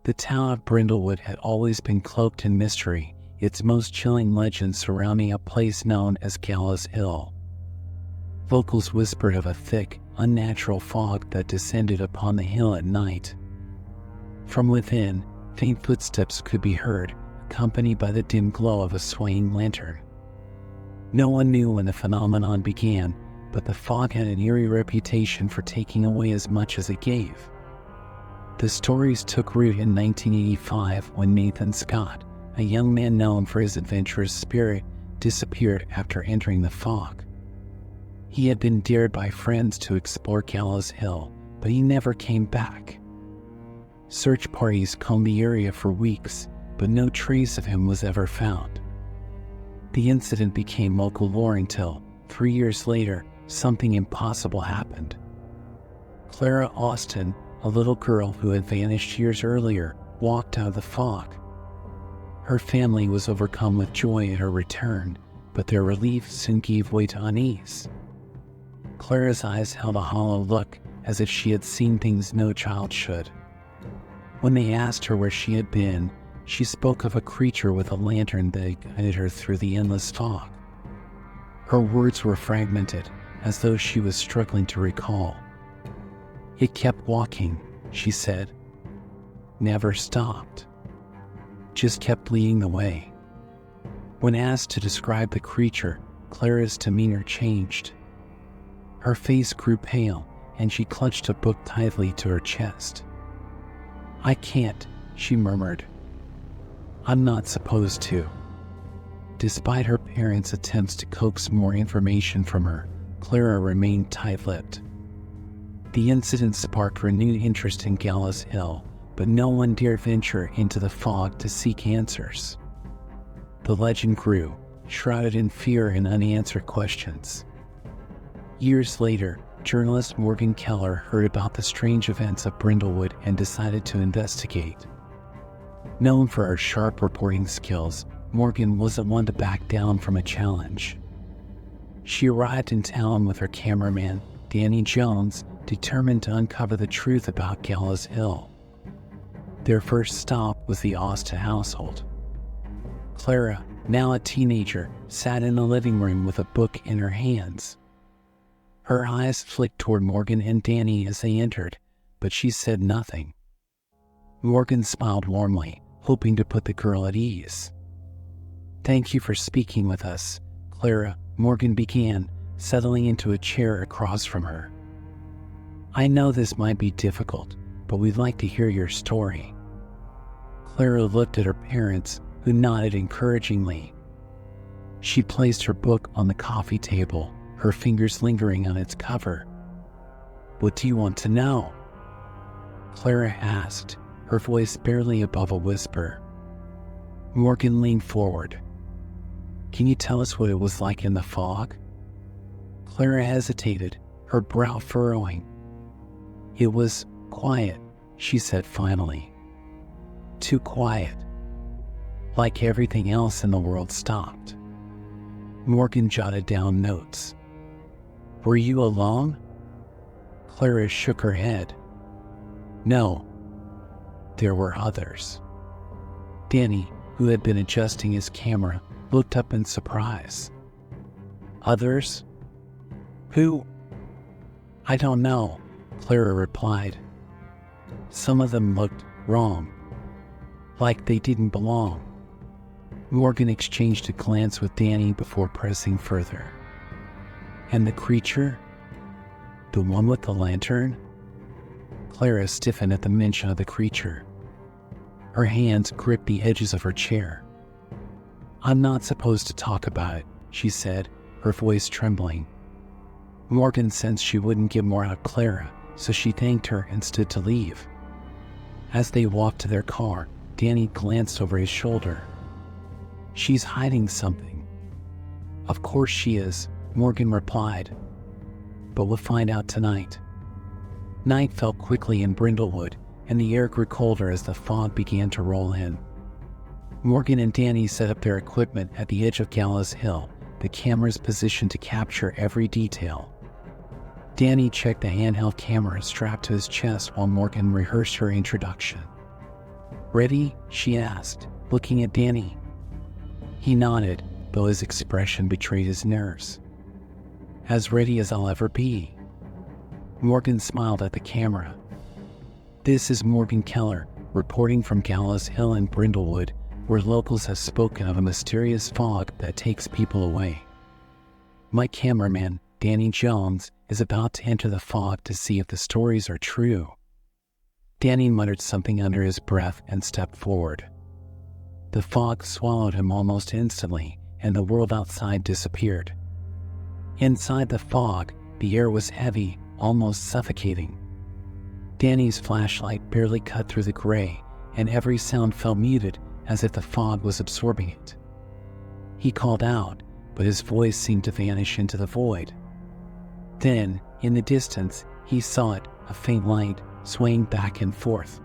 The town of Brindlewood had always been cloaked in mystery, its most chilling legends surrounding a place known as Gallow's Hill. Locals whispered of a thick, unnatural fog that descended upon the hill at night. From within, faint footsteps could be heard, accompanied by the dim glow of a swaying lantern. No one knew when the phenomenon began, but the fog had an eerie reputation for taking away as much as it gave. The stories took root in 1985 when Nathan Scott, a young man known for his adventurous spirit, disappeared after entering the fog. He had been dared by friends to explore Gallow's Hill, but he never came back. Search parties combed the area for weeks, but no trace of him was ever found. The incident became local lore until, 3 years later, something impossible happened. Clara Austin, a little girl who had vanished years earlier, walked out of the fog. Her family was overcome with joy at her return, but their relief soon gave way to unease. Clara's eyes held a hollow look, as if she had seen things no child should. When they asked her where she had been, she spoke of a creature with a lantern that guided her through the endless fog. Her words were fragmented, as though she was struggling to recall. "It kept walking," she said. "Never stopped. Just kept leading the way." When asked to describe the creature, Clara's demeanor changed. Her face grew pale, and she clutched a book tightly to her chest. "I can't," she murmured. "I'm not supposed to." Despite her parents' attempts to coax more information from her, Clara remained tight-lipped. The incident sparked renewed interest in Gallow's Hill, but no one dared venture into the fog to seek answers. The legend grew, shrouded in fear and unanswered questions. Years later, journalist Morgan Keller heard about the strange events of Brindlewood and decided to investigate. Known for her sharp reporting skills, Morgan wasn't one to back down from a challenge. She arrived in town with her cameraman, Danny Jones, determined to uncover the truth about Gallow's Hill. Their first stop was the Austin household. Clara, now a teenager, sat in the living room with a book in her hands. Her eyes flicked toward Morgan and Danny as they entered, but she said nothing. Morgan smiled warmly, hoping to put the girl at ease. "Thank you for speaking with us, Clara," Morgan began, settling into a chair across from her. "I know this might be difficult, but we'd like to hear your story." Clara looked at her parents, who nodded encouragingly. She placed her book on the coffee table, her fingers lingering on its cover. "What do you want to know?" Clara asked, her voice barely above a whisper. Morgan leaned forward. "Can you tell us what it was like in the fog?" Clara hesitated, her brow furrowing. "It was quiet," she said finally. "Too quiet. Like everything else in the world stopped." Morgan jotted down notes. "Were you alone?" Clara shook her head. "No. There were others." Danny, who had been adjusting his camera, looked up in surprise. "Others? Who?" "I don't know," Clara replied. "Some of them looked wrong, like they didn't belong." Morgan exchanged a glance with Danny before pressing further. "And the creature? The one with the lantern?" Clara stiffened at the mention of the creature. Her hands gripped the edges of her chair. "I'm not supposed to talk about it," she said, her voice trembling. Morgan sensed she wouldn't get more out of Clara, so she thanked her and stood to leave. As they walked to their car, Danny glanced over his shoulder. "She's hiding something." "Of course she is," Morgan replied. "But we'll find out tonight." Night fell quickly in Brindlewood, and the air grew colder as the fog began to roll in. Morgan and Danny set up their equipment at the edge of Gallow's Hill, the cameras positioned to capture every detail. Danny checked the handheld camera strapped to his chest while Morgan rehearsed her introduction. "Ready?" she asked, looking at Danny. He nodded, though his expression betrayed his nerves. "As ready as I'll ever be." Morgan smiled at the camera. "This is Morgan Keller, reporting from Gallows Hill in Brindlewood, where locals have spoken of a mysterious fog that takes people away. My cameraman, Danny Jones, is about to enter the fog to see if the stories are true." Danny muttered something under his breath and stepped forward. The fog swallowed him almost instantly, and the world outside disappeared. Inside the fog, the air was heavy, almost suffocating. Danny's flashlight barely cut through the gray, and every sound felt muted, as if the fog was absorbing it. He called out, but his voice seemed to vanish into the void. Then, in the distance, he saw it, a faint light, swaying back and forth.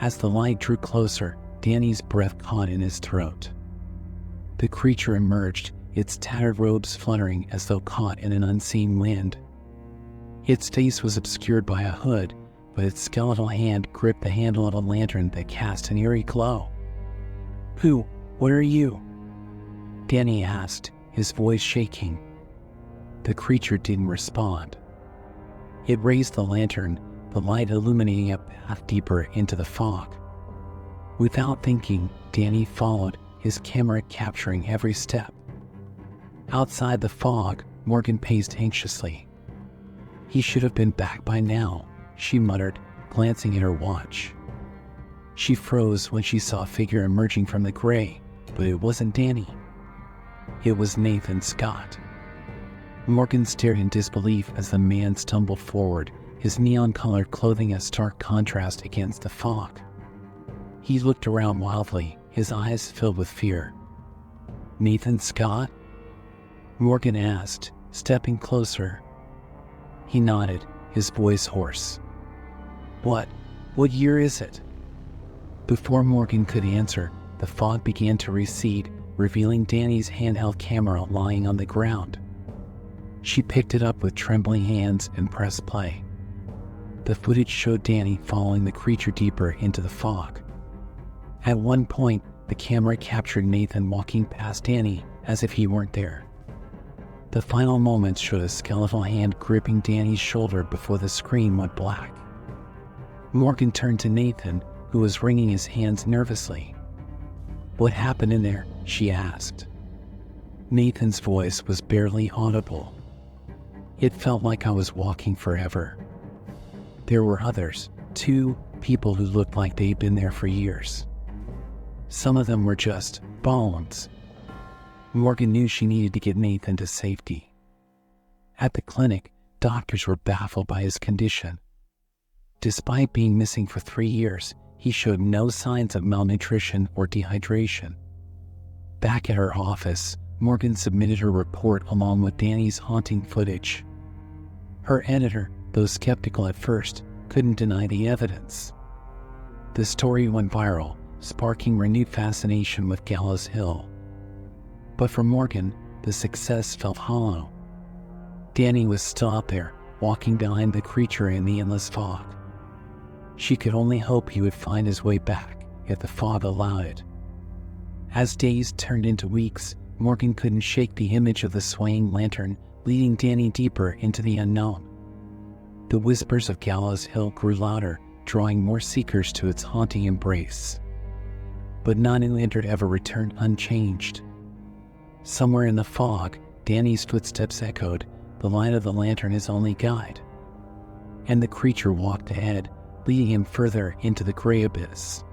As the light drew closer, Danny's breath caught in his throat. The creature emerged, its tattered robes fluttering as though caught in an unseen wind. Its face was obscured by a hood, but its skeletal hand gripped the handle of a lantern that cast an eerie glow. "Who? What are you?" Danny asked, his voice shaking. The creature didn't respond. It raised the lantern, the light illuminating a path deeper into the fog. Without thinking, Danny followed, his camera capturing every step. Outside the fog, Morgan paced anxiously. "He should have been back by now," she muttered, glancing at her watch. She froze when she saw a figure emerging from the gray, but it wasn't Danny. It was Nathan Scott. Morgan stared in disbelief as the man stumbled forward, his neon-colored clothing a stark contrast against the fog. He looked around wildly, his eyes filled with fear. "Nathan Scott?" Morgan asked, stepping closer. He nodded, his voice hoarse. What year is it?" Before Morgan could answer, the fog began to recede, revealing Danny's handheld camera lying on the ground. She picked it up with trembling hands and pressed play. The footage showed Danny following the creature deeper into the fog. At one point, the camera captured Nathan walking past Danny as if he weren't there. The final moments showed a skeletal hand gripping Danny's shoulder before the screen went black. Morgan turned to Nathan, who was wringing his hands nervously. "What happened in there?" she asked. Nathan's voice was barely audible. "It felt like I was walking forever. There were others, too, people who looked like they'd been there for years. Some of them were just bones." Morgan knew she needed to get Nathan to safety. At the clinic, doctors were baffled by his condition. Despite being missing for 3 years, he showed no signs of malnutrition or dehydration. Back at her office, Morgan submitted her report along with Danny's haunting footage. Her editor, though skeptical at first, couldn't deny the evidence. The story went viral, sparking renewed fascination with Gallows Hill. But for Morgan, the success felt hollow. Danny was still out there, walking behind the creature in the endless fog. She could only hope he would find his way back, if the fog allowed it. As days turned into weeks, Morgan couldn't shake the image of the swaying lantern, leading Danny deeper into the unknown. The whispers of Gallows Hill grew louder, drawing more seekers to its haunting embrace. But none who entered ever returned unchanged. Somewhere in the fog, Danny's footsteps echoed, the light of the lantern his only guide. And the creature walked ahead, leading him further into the gray abyss.